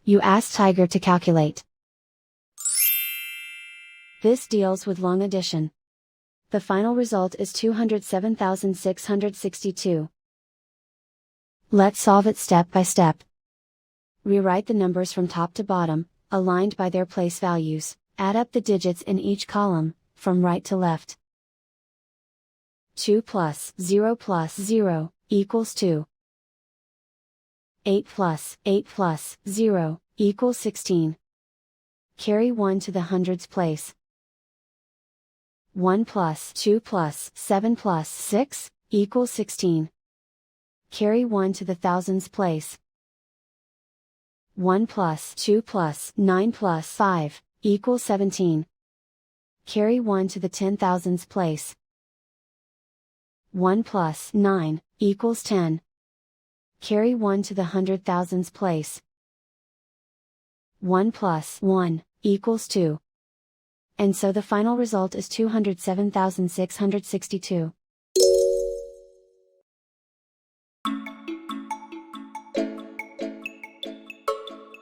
You ask Tiger to calculate. This deals with long addition. The final result is 207,662. Let's solve it step by step. Rewrite the numbers from top to bottom, aligned by their place values. Add up the digits in each column, from right to left. 2 plus 0 equals 2. 8 plus 0 equals 16. Carry 1 to the hundreds place. 1 plus 2 plus 7 plus 6 equals 16. Carry 1 to the thousands place. 1 plus 2 plus 9 plus 5 equals 17. Carry 1 to the 10,000s place. 1 plus 9 equals 10. Carry 1 to the 100,000s place. 1 plus 1 equals 2. And so the final result is 207,662.